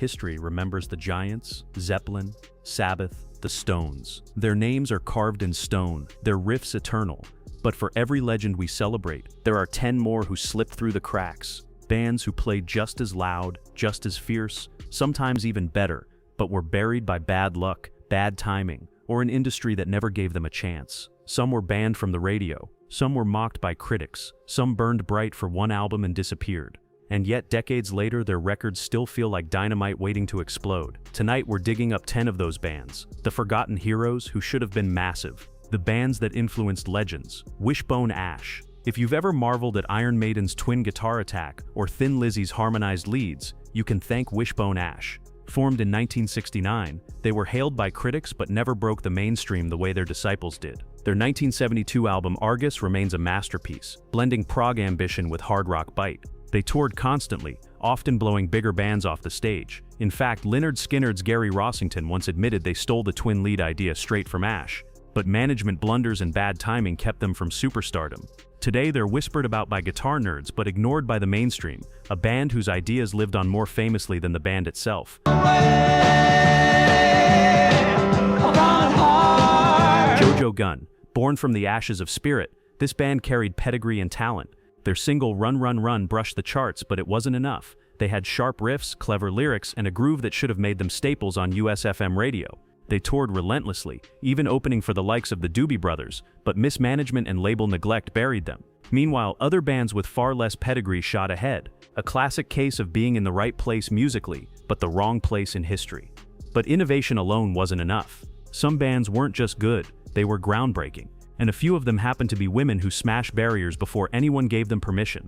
history remembers the Giants, Zeppelin, Sabbath, the Stones. Their names are carved in stone, their riffs eternal. But for every legend we celebrate, there are 10 more who slipped through the cracks. Bands who played just as loud, just as fierce, sometimes even better, but were buried by bad luck, bad timing, or an industry that never gave them a chance. Some were banned from the radio, some were mocked by critics, some burned bright for one album and disappeared. And yet decades later their records still feel like dynamite waiting to explode. Tonight we're digging up 10 of those bands, the forgotten heroes who should have been massive, the bands that influenced legends. Wishbone Ash. If you've ever marveled at Iron Maiden's twin guitar attack or Thin Lizzy's harmonized leads, you can thank Wishbone Ash. Formed in 1969, they were hailed by critics but never broke the mainstream the way their disciples did. Their 1972 album Argus remains a masterpiece, blending prog ambition with hard rock bite. They toured constantly, often blowing bigger bands off the stage. In fact, Lynyrd Skynyrd's Gary Rossington once admitted they stole the twin lead idea straight from Ash. But management blunders and bad timing kept them from superstardom. Today they're whispered about by guitar nerds but ignored by the mainstream, a band whose ideas lived on more famously than the band itself. Jo Gunne. Born from the ashes of Spirit, this band carried pedigree and talent. Their single Run Run Run brushed the charts, but it wasn't enough. They had sharp riffs, clever lyrics, and a groove that should have made them staples on US FM radio. They toured relentlessly, even opening for the likes of the Doobie Brothers, but mismanagement and label neglect buried them. Meanwhile, other bands with far less pedigree shot ahead, a classic case of being in the right place musically, but the wrong place in history. But innovation alone wasn't enough. Some bands weren't just good, they were groundbreaking, and a few of them happened to be women who smashed barriers before anyone gave them permission.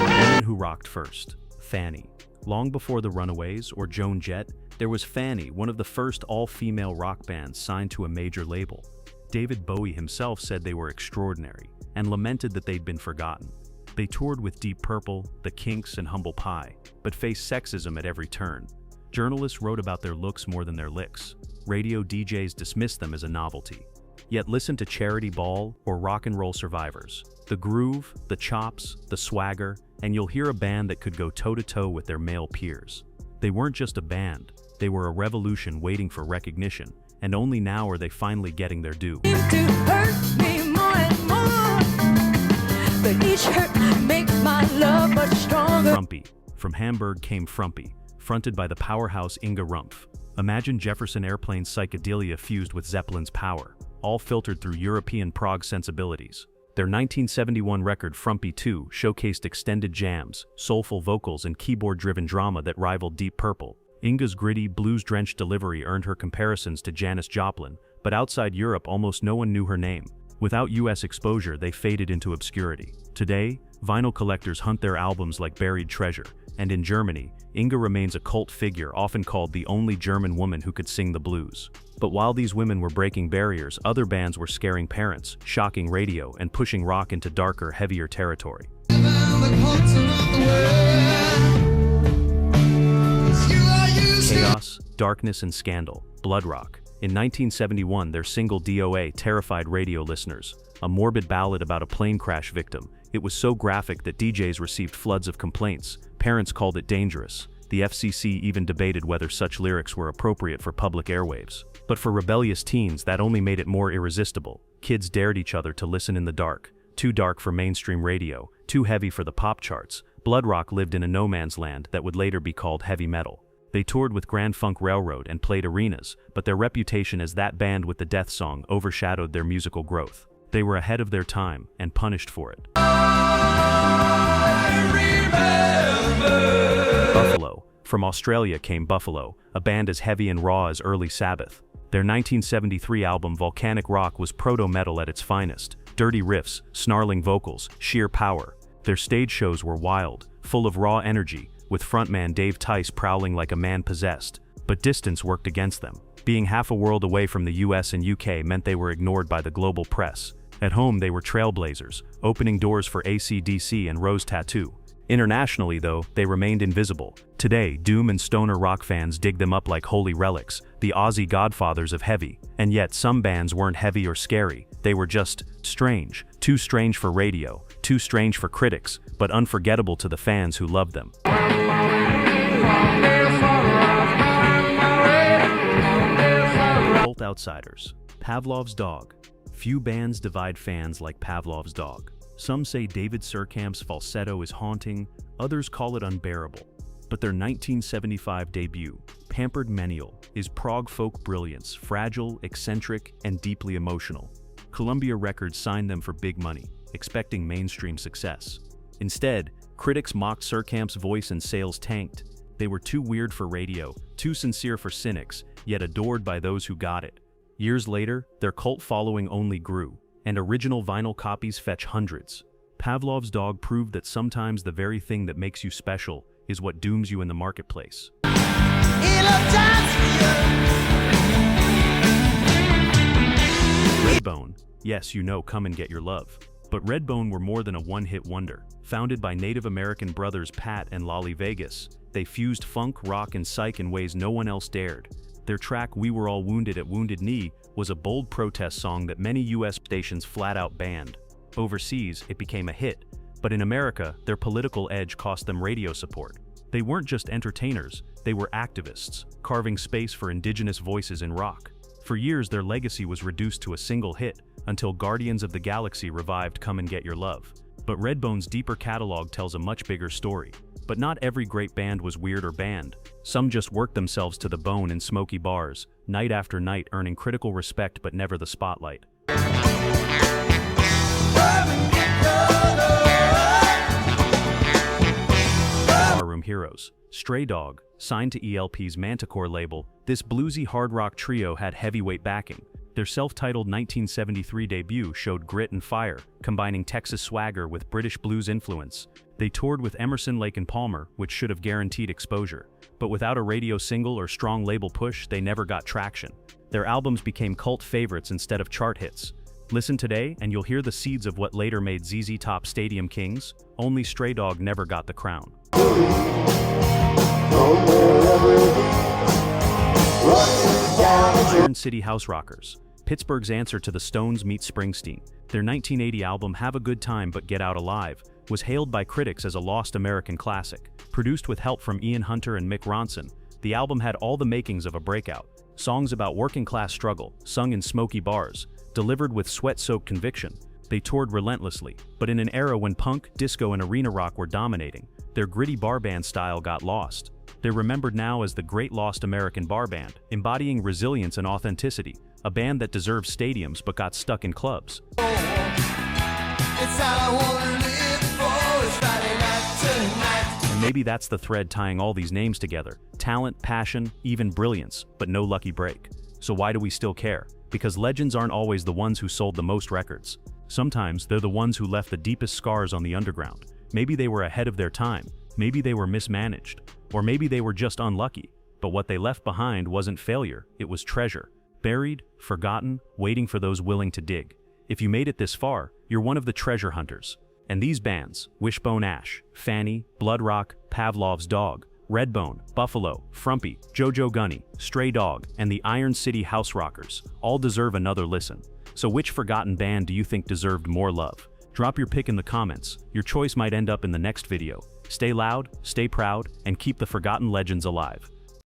Women who rocked first. Fanny. Long before the Runaways or Joan Jett, there was Fanny, one of the first all-female rock bands signed to a major label. David Bowie himself said they were extraordinary, and lamented that they'd been forgotten. They toured with Deep Purple, The Kinks, and Humble Pie, but faced sexism at every turn. Journalists wrote about their looks more than their licks. Radio DJs dismissed them as a novelty. Yet listen to Charity Ball or Rock and Roll Survivors. The groove, the chops, the swagger, and you'll hear a band that could go toe-to-toe with their male peers. They weren't just a band, they were a revolution waiting for recognition, and only now are they finally getting their due. Frumpy. From Hamburg came Frumpy, fronted by the powerhouse Inga Rumpf. Imagine Jefferson Airplane's psychedelia fused with Zeppelin's power, all filtered through European prog sensibilities. Their 1971 record Frumpy 2 showcased extended jams, soulful vocals, and keyboard-driven drama that rivaled Deep Purple. Inga's gritty, blues-drenched delivery earned her comparisons to Janis Joplin, but outside Europe almost no one knew her name. Without US exposure, they faded into obscurity. Today, vinyl collectors hunt their albums like buried treasure, and in Germany, Inga remains a cult figure, often called the only German woman who could sing the blues. But while these women were breaking barriers, other bands were scaring parents, shocking radio, and pushing rock into darker, heavier territory. Chaos, darkness, and scandal. Bloodrock. In 1971, their single DOA terrified radio listeners, a morbid ballad about a plane crash victim. It was so graphic that DJs received floods of complaints. Parents called it dangerous. The FCC even debated whether such lyrics were appropriate for public airwaves. But for rebellious teens, that only made it more irresistible. Kids dared each other to listen in the dark. Too dark for mainstream radio, too heavy for the pop charts. Bloodrock lived in a no man's land that would later be called heavy metal. They toured with Grand Funk Railroad and played arenas, but their reputation as that band with the death song overshadowed their musical growth. They were ahead of their time and punished for it. Buffalo. From Australia came Buffalo, a band as heavy and raw as early Sabbath. Their 1973 album Volcanic Rock was proto-metal at its finest. Dirty riffs, snarling vocals, sheer power. Their stage shows were wild, full of raw energy, with frontman Dave Tice prowling like a man possessed. But distance worked against them. Being half a world away from the US and UK meant they were ignored by the global press. At home they were trailblazers, opening doors for AC/DC and Rose Tattoo. Internationally, though, they remained invisible. Today, doom and stoner rock fans dig them up like holy relics, the Aussie godfathers of heavy. And yet, some bands weren't heavy or scary, they were just strange, Too strange for radio, too strange for critics, but unforgettable to the fans who loved them. Cult outsiders. Pavlov's dog. Few bands divide fans like Pavlov's dog. Some say David Surkamp's falsetto is haunting, others call it unbearable. But their 1975 debut, Pampered Menial, is prog folk brilliance, fragile, eccentric, and deeply emotional. Columbia Records signed them for big money, expecting mainstream success. Instead, critics mocked Surkamp's voice and sales tanked. They were too weird for radio, too sincere for cynics, yet adored by those who got it. Years later, their cult following only grew, and original vinyl copies fetch hundreds. Pavlov's dog proved that sometimes the very thing that makes you special is what dooms you in the marketplace. Redbone. Yes, you know, come and get your love. But Redbone were more than a one-hit wonder. Founded by Native American brothers Pat and Lolly Vegas, they fused funk, rock, and psych in ways no one else dared. Their track We Were All Wounded at Wounded Knee was a bold protest song that many US stations flat-out banned. Overseas, it became a hit, but in America, their political edge cost them radio support. They weren't just entertainers, they were activists, carving space for indigenous voices in rock. For years, their legacy was reduced to a single hit, until Guardians of the Galaxy revived Come and Get Your Love. But Redbone's deeper catalog tells a much bigger story. But not every great band was weird or banned. Some just worked themselves to the bone in smoky bars, night after night, earning critical respect but never the spotlight. Barroom heroes. Stray Dog. Signed to ELP's Manticore label, this bluesy hard rock trio had heavyweight backing. Their self-titled 1973 debut showed grit and fire, combining Texas swagger with British blues influence. They toured with Emerson, Lake and Palmer, which should have guaranteed exposure. But without a radio single or strong label push, they never got traction. Their albums became cult favorites instead of chart hits. Listen today, and you'll hear the seeds of what later made ZZ Top stadium kings. Only Stray Dog never got the crown. Iron City Houserockers. Pittsburgh's answer to the Stones meets Springsteen. Their 1980 album Have a Good Time But Get Out Alive was hailed by critics as a lost American classic. Produced with help from Ian Hunter and Mick Ronson, the album had all the makings of a breakout. Songs about working-class struggle, sung in smoky bars, delivered with sweat-soaked conviction. They toured relentlessly, but in an era when punk, disco, and arena rock were dominating, their gritty bar band style got lost. They're remembered now as the Great Lost American Bar Band, embodying resilience and authenticity, a band that deserves stadiums but got stuck in clubs. And maybe that's the thread tying all these names together. Talent, passion, even brilliance, but no lucky break. So why do we still care? Because legends aren't always the ones who sold the most records. Sometimes they're the ones who left the deepest scars on the underground. Maybe they were ahead of their time, maybe they were mismanaged, or maybe they were just unlucky. But what they left behind wasn't failure, it was treasure. Buried, forgotten, waiting for those willing to dig. If you made it this far, you're one of the treasure hunters. And these bands, Wishbone Ash, Fanny, Bloodrock, Pavlov's Dog, Redbone, Buffalo, Frumpy, Jo Gunne, Stray Dog, and the Iron City Houserockers, all deserve another listen. So which forgotten band do you think deserved more love? Drop your pick in the comments. Your choice might end up in the next video. Stay loud, stay proud, and keep the forgotten legends alive.